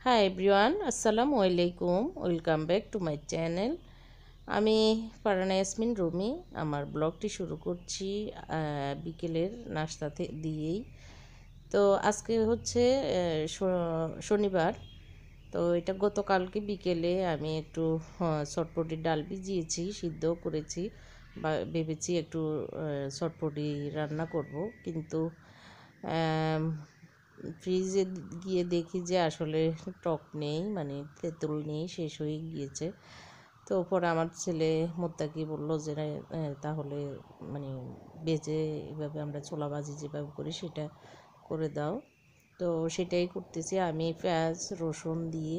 Hi everyone, আসসালামু আলাইকুম। Welcome back to my channel. আমি ফারহানা ইয়াসমিন রুমি আমার ব্লগটি শুরু করছি বিকেলের নাস্তা দিয়েই। তো আজকে হচ্ছে শনিবার। তো এটা গতকালকে বিকেলে আমি একটু চটপটির ডাল ভিজিয়েছি, সিদ্ধ করেছি বা ভেবেছি একটু চটপটি রান্না করব, কিন্তু ফ্রিজে গিয়ে দেখি যে আসলে টক নেই, মানে তেঁতুল নেই, শেষ হয়ে গিয়েছে। তো পরে আমার ছেলে মোত্তাকি বলল যে তাহলে মানে ভেজে এভাবে আমরা ছোলা ভাজি যেভাবে করি সেটা করে দাও। তো সেটাই করতেছি আমি, পেঁয়াজ রসুন দিয়ে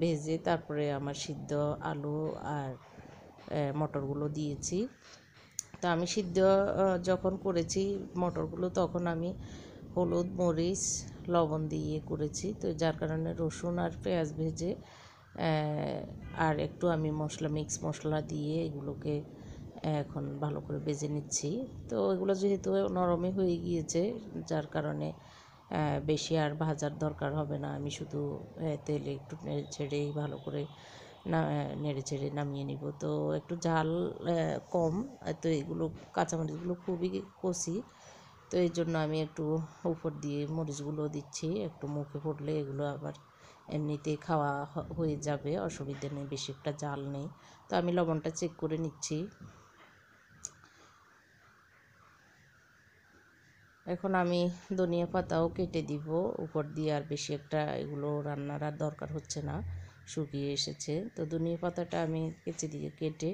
ভেজে তারপরে আমার সিদ্ধ আলু আর মটরগুলো দিয়েছি। তো আমি সিদ্ধ যখন করেছি মটরগুলো, তখন আমি হলুদ মরিচ লবণ দিয়ে করেছি। তো যার কারণে রসুন আর পেঁয়াজ ভেজে আর একটু আমি মিক্স মশলা দিয়ে এগুলোকে এখন ভালো করে ভেজে নিচ্ছি। তো এগুলো যেহেতু নরমই হয়ে গিয়েছে, যার কারণে বেশি আর ভাজার দরকার হবে না। আমি শুধু তেলে একটু নেড়ে ছেড়েই ভালো করে নেড়ে চেড়ে নামিয়ে নিব। তো একটু ঝাল কম, তো এগুলো কাঁচামরিচগুলো খুবই কষি। তো এই জন্য আমি একটু উপর দিয়ে মরিচগুলো দিচ্ছি, একটু মুখে পড়লে এগুলো আবার এমনিতেই খাওয়া হয়ে যাবে, অসুবিধা নেই, বেশি একটা ঝাল নেই। তো আমি লবণটা চেক করে নিচ্ছি। এখন আমি ধনিয়া পাতাও কেটে দিব উপর দিয়ে, আর বেশি একটা এগুলো রান্নার আর দরকার হচ্ছে না, শুকিয়ে এসেছে। তো ধনিয়া পাতাটা আমি কেটে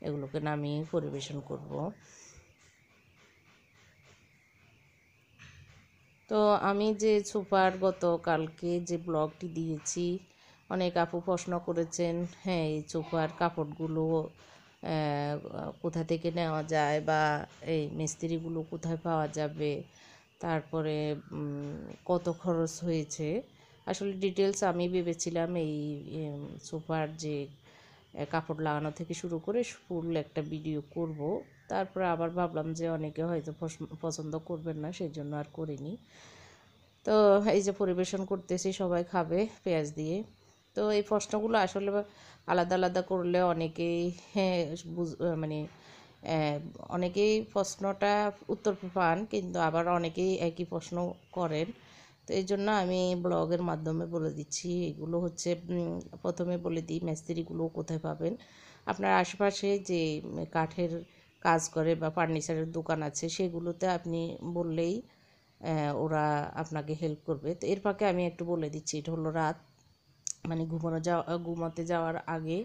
এগুলোকে নামিয়ে পরিবেশন করব। তো আমি যে গতকালকে যে ব্লগটি দিয়েছি, অনেক আপু প্রশ্ন করেছেন, হ্যাঁ এই সোফার কাপড়গুলো কোথা থেকে নেওয়া যায়, বা এই মিস্ত্রিগুলো কোথায় পাওয়া যাবে, তারপরে কত খরচ হয়েছে। আসলে ডিটেলস আমি ভেবেছিলাম এই সোফার যে কাপড় লাগানো থেকে শুরু করে ফুল একটা ভিডিও করব। তারপরে আবার ভাবলাম যে অনেকে হয়তো পছন্দ করবেন না, সেই জন্য আর করিনি। তো এই যে পরিবেশন করতেছি, সবাই খাবে পেঁয়াজ দিয়ে। তো এই প্রশ্নগুলো আসলে আলাদা আলাদা করলে অনেকেই হ্যাঁ মানে অনেকেই প্রশ্নটা উত্তর পান, কিন্তু আবার অনেকেই একই প্রশ্ন করেন। তো এই জন্য আমি ব্লগের মাধ্যমে বলে দিচ্ছি। এগুলো হচ্ছে প্রথমে বলে দিই মিস্ত্রিগুলো কোথায় পাবেন। আপনার আশেপাশে যে কাঠের কাজ করে বা ফার্নিচারের দোকান আছে, সেগুলোতে আপনি বললেই ওরা আপনাকে হেল্প করবে। তো এর ফাঁকে আমি একটু বলে দিচ্ছি, এটা হলো রাত, মানে ঘুমোতে যাওয়ার আগে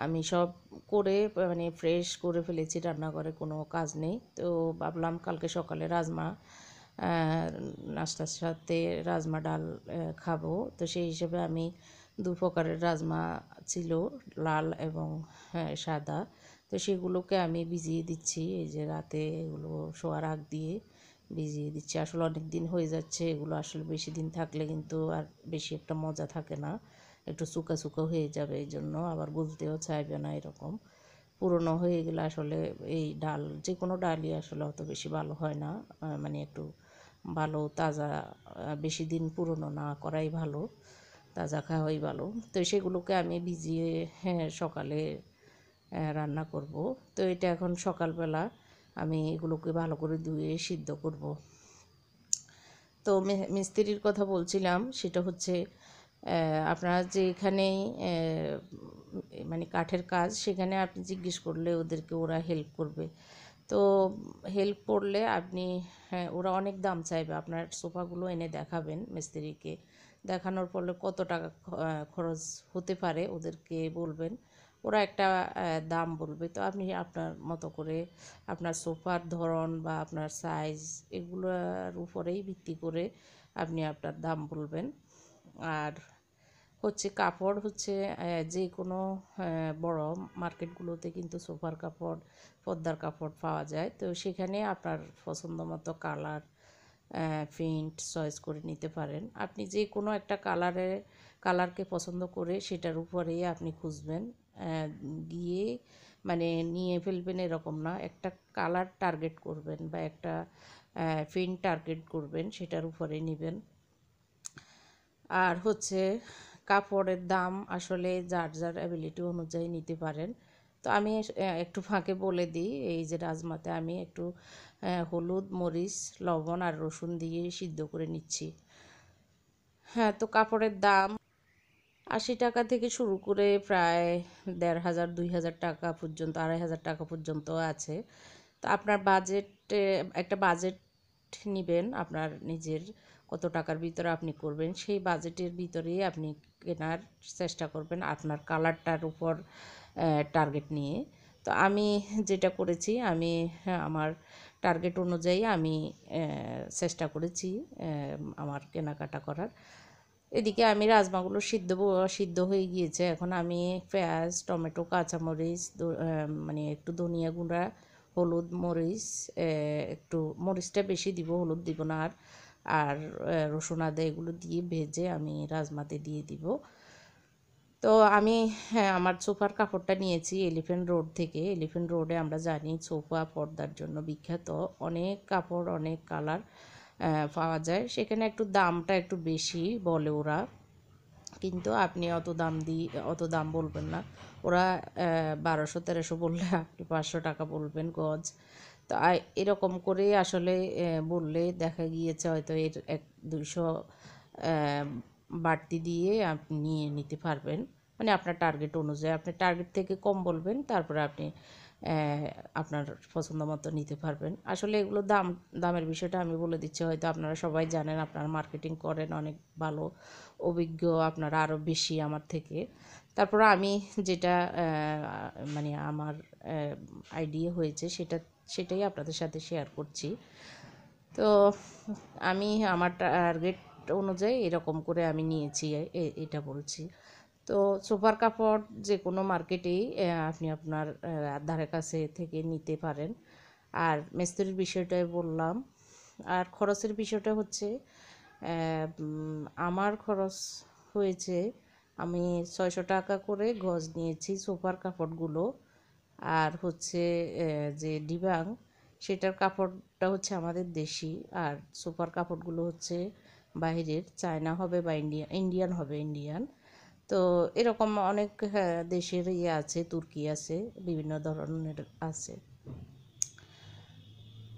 আমি সব করে মানে ফ্রেশ করে ফেলেছি, রান্নাঘরে কোনো কাজ নেই। তো ভাবলাম কালকে সকালে রাজমা নাস্তার সাথে রাজমা ডাল খাবো। তো সেই হিসেবে আমি দু প্রকারের রাজমা ছিল, লাল এবং সাদা। তো সেগুলোকে আমি ভিজিয়ে দিচ্ছি, এই যে রাতে এগুলো শোয়ার আগ দিয়ে ভিজিয়ে দিচ্ছি। আসলে অনেক দিন হয়ে যাচ্ছে, এগুলো আসলে বেশি দিন থাকলে কিন্তু আর বেশি একটা মজা থাকে না, একটু শুকা শুকা হয়ে যাবে, এই জন্য আবার গুলতেও চাইবে না। এরকম পুরনো হয়ে গেলে আসলে এই ডাল, যে কোনো ডালই আসলে অত বেশি ভালো হয় না, মানে একটু ভালো তাজা, বেশি দিন পুরনো না করাই ভালো, তাজা খাওয়াই ভালো। তো সেগুলোকে আমি ভিজিয়ে সকালে রান্না করব। তো এটা এখন সকালবেলা আমি এগুলোকে ভালো করে ধুয়ে সিদ্ধ করব। তো মিস্ত্রির কথা বলছিলাম, সেটা হচ্ছে আপনারা যেখানেই মানে কাঠের কাজ, সেখানে আপনি জিজ্ঞেস করলে ওদেরকে ওরা হেল্প করবে। তো হেল্প করলে আপনি, হ্যাঁ ওরা অনেক দাম চাইবে। আপনার সোফাগুলো এনে দেখাবেন মিস্ত্রিকে, দেখানোর পরে কত টাকা খরচ হতে পারে ওদেরকে বলবেন, ওরা একটা দাম বলবে। তো আপনি আপনার মতো করে আপনার সোফার ধরন বা আপনার সাইজ, এগুলোর উপরেই ভিত্তি করে আপনি আপনার দাম বলবেন। আর হচ্ছে কাপড় হচ্ছে যে কোনো বড় মার্কেটগুলোতে কিন্তু সোফার কাপড়, পর্দার কাপড় পাওয়া যায়। তো সেখানে আপনার পছন্দ মতো কালার প্রিন্ট চয়েস করে নিতে পারেন। আপনি যে কোনো একটা কালারকে পছন্দ করে সেটার উপরেই আপনি খুঁজবেন, গিয়ে মানে নিয়ে ফেলবেন এরকম না, একটা কালার টার্গেট করবেন বা একটা প্রিন্ট টার্গেট করবেন, সেটার উপরে নেবেন। আর হচ্ছে কাপড়ের দাম আসলে যার যার অ্যাবিলিটি অনুযায়ী নিতে পারেন। তো আমি একটু ফাঁকে বলে দিই, এই যে রাজমাতে আমি একটু হলুদ, মরিচ, লবণ আর রসুন দিয়ে সিদ্ধ করে নিচ্ছি। হ্যাঁ, তো কাপড়ের দাম 80 টাকা থেকে শুরু করে প্রায় 1500, 2000 টাকা পর্যন্ত, 2500 টাকা পর্যন্ত আছে। তো আপনার বাজেটে একটা বাজেট নেবেন, আপনার নিজের কত টাকার ভিতরে আপনি করবেন সেই বাজেটের ভিতরেই আপনি কেনার চেষ্টা করবেন আপনার কালারটার উপর টার্গেট নিয়ে। তো আমি যেটা করেছি, আমি আমার টার্গেট অনুযায়ী আমি চেষ্টা করেছি আমার কেনাকাটা করার। এদিকে আমি রাজমাগুলো সিদ্ধ হয়ে গিয়েছে। এখন আমি পেঁয়াজ, টমেটো, কাঁচামরিচ, মানে একটু ধনিয়া গুঁড়া, হলুদ, মরিচ, একটু মরিচটা বেশি দিব, হলুদ দিব না। আর রসুন, আদা এগুলো দিয়ে ভেজে আমি রাজমাতে দিয়ে দিব। তো আমি, হ্যাঁ, আমার সোফার কাপড়টা নিয়েছি এলিফ্যান্ট রোড থেকে। এলিফ্যান্ট রোডে আমরা জানি সোফা পর্দার জন্য বিখ্যাত। অনেক কাপড়, অনেক কালার পাওয়া যায়। সেখানে একটু দামটা একটু বেশি বলে ওরা, কিন্তু আপনি অত দাম বলবেন না। ওরা 1200-1300 বললে আপনি 500 টাকা বলবেন গজ। তো এরকম করে আসলে বললে দেখা গিয়েছে হয়তো এর 100-200 বাড়তি দিয়ে আপনি নিয়ে নিতে পারবেন। মানে আপনার টার্গেট অনুযায়ী, আপনার টার্গেট থেকে কম বলবেন, তারপরে আপনি আপনার পছন্দ মতো নিতে পারবেন। আসলে এগুলো দামের বিষয়টা আমি বলে দিচ্ছি, হয়তো আপনারা সবাই জানেন, আপনারা মার্কেটিং করেন, অনেক ভালো অভিজ্ঞ আপনারা, আরও বেশি আমার থেকে। তারপরে আমি যেটা মানে আমার আইডিয়া হয়েছে সেটাই আপনাদের সাথে শেয়ার করছি। তো আমি আমার টার্গেট অনুযায়ী এরকম করে আমি নিয়েছি, এটা বলছি। তো সোফার কাপড় যে কোনো মার্কেটেই আপনি আপনার ধারে কাছে থেকে নিতে পারেন। আর মিস্ত্রির বিষয়টাই বললাম। আর খরচের বিষয়টা হচ্ছে, আমার খরচ হয়েছে, আমি 600 টাকা করে গজ নিয়েছি সোফার কাপড়গুলো। আর হচ্ছে যে ডিবাং, সেটার কাপড়টা হচ্ছে আমাদের দেশি, আর সোফার কাপড়গুলো হচ্ছে বাইরের, চায়না হবে বা ইন্ডিয়ান হবে, ইন্ডিয়ান। তো এরকম অনেক, হ্যাঁ, দেশের আছে, তুর্কি আছে, বিভিন্ন ধরনের আছে।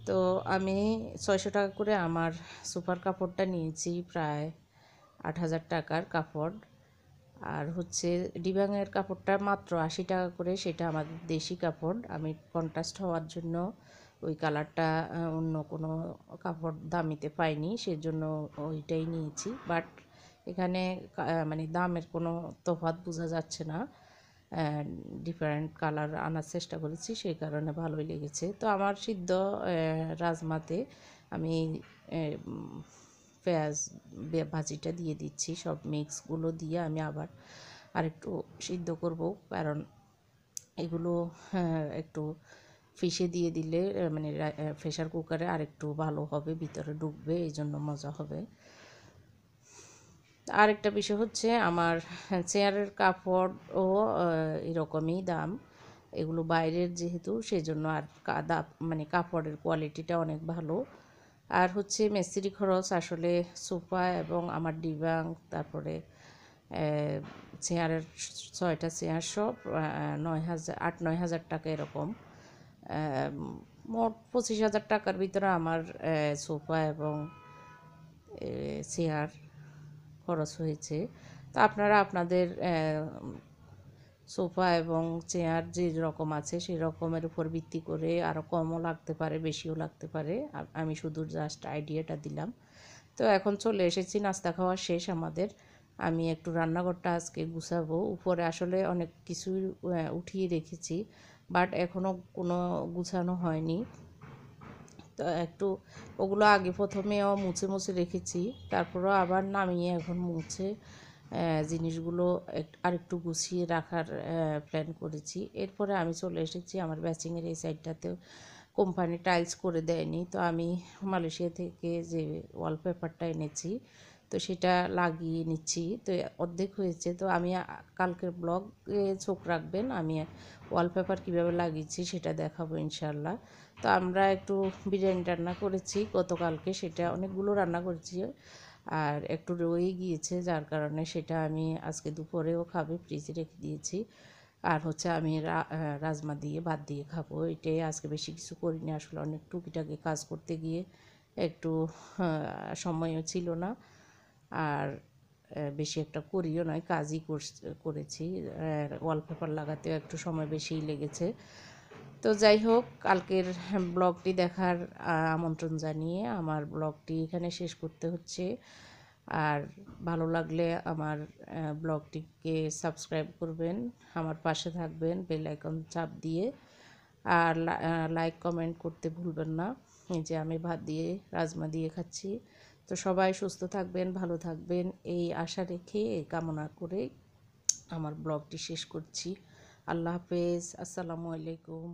তো আমি 600 টাকা করে আমার সুপার কাপড়টা নিয়েছি, প্রায় 8000 টাকার কাপড়। আর হচ্ছে ডিবাংয়ের কাপড়টা মাত্র 80 টাকা করে, সেটা আমাদের দেশি কাপড়। আমি কন্ট্রাস্ট হওয়ার জন্য ওই কালারটা অন্য কোনো কাপড় দামিতে পাইনি, সেজন্য ওইটাই নিয়েছি। বাট এখানে মানে দামের কোনো তফাৎ বোঝা যাচ্ছে না, ডিফারেন্ট কালার আনার চেষ্টা করেছি, সেই কারণে ভালোই লেগেছে। তো আমার সিদ্ধ রাজমাতে আমি পেঁয়াজ ভাজিটা দিয়ে দিচ্ছি, সব মিক্সগুলো দিয়ে আমি আবার আরেকটু সিদ্ধ করব, কারণ এগুলো একটু ফিশে দিয়ে দিলে মানে প্রেশার কুকারে আরেকটু ভালো হবে, ভিতরে ঢুকবে, এই জন্য মজা হবে। আরেকটা বিষয় হচ্ছে, আমার চেয়ারের কাপড়ও এরকমই দাম, এগুলো বাইরের যেহেতু, সেজন্য আর মানে কাপড়ের কোয়ালিটিটা অনেক ভালো। আর হচ্ছে মিস্ত্রি খরচ, আসলে সোফা এবং আমার ডিবাং, তারপরে চেয়ারের 6টা চেয়ার সব 9,000, 8-9 হাজার টাকা এরকম, মোট 25,000 টাকার ভিতরে আমার সোফা এবং চেয়ার খরচ হয়েছে। তো আপনারা আপনাদের সোফা এবং চেয়ার যে রকম আছে সেই রকমের উপর ভিত্তি করে আরও কমও লাগতে পারে, বেশিও লাগতে পারে। আমি শুধু জাস্ট আইডিয়াটা দিলাম। তো এখন চলে এসেছি, নাস্তা খাওয়া শেষ আমাদের। আমি একটু রান্নাঘরটা আজকে গুছাবো। উপরে আসলে অনেক কিছুই উঠিয়ে রেখেছি, বাট এখনও কোনো গুছানো হয়নি। তো একটু ওগুলো আগে প্রথমেও মুছে রেখেছি, তারপরেও আবার নামিয়ে এখন মুছে জিনিসগুলো আরেকটু গুছিয়ে রাখার প্ল্যান করেছি। এরপরে আমি চলে এসেছি আমার ব্যাচিংয়ের এই সাইডটাতেও কোম্পানি টাইলস করে দেয়নি, তো আমি মালয়েশিয়া থেকে যে ওয়ালপেপারটা এনেছি, তো সেটা লাগিয়ে নিচ্ছি। তো অর্ধেক হয়েছে, তো আমি কালকের ব্লগে চোখ রাখবেন, আমি ওয়ালপেপার কীভাবে লাগিয়েছি সেটা দেখাবো ইনশাল্লাহ। তো আমরা একটু বিরিয়ানি রান্না করেছি গতকালকে, সেটা অনেকগুলো রান্না করেছি। আর একটু রয়ে গিয়েছে, যার কারণে সেটা আমি আজকে দুপুরেও খাবে ফ্রিজে রেখে দিয়েছি। আর হচ্ছে আমি রাজমা দিয়ে ভাত দিয়ে খাবো, এটাই। আজকে বেশি কিছু করিনি, আসলে অনেক টুকিটাকি কাজ করতে গিয়ে একটু সময়ও ছিল না। আর বেশি একটা করিও নয়, কাজই করেছি। ওয়ালপেপার লাগাতেও একটু সময় বেশিই লেগেছে। তো যাই হোক, কালকের ব্লগটি দেখার আমন্ত্রণ জানিয়ে আমার ব্লগটি এখানে শেষ করতে হচ্ছে। আর ভালো লাগলে আমার ব্লগটিকে সাবস্ক্রাইব করবেন, আমার পাশে থাকবেন বেল আইকন চাপ দিয়ে। আর লাইক কমেন্ট করতে ভুলবেন না। এই যে আমি ভাত দিয়ে রাজমা দিয়ে খাচ্ছি। তো সবাই সুস্থ থাকবেন, ভালো থাকবেন, এই আশা রেখে, এই কামনা করে আমার ব্লগটি শেষ করছি। আল্লাহ হাফেজ, আসসালামু আলাইকুম।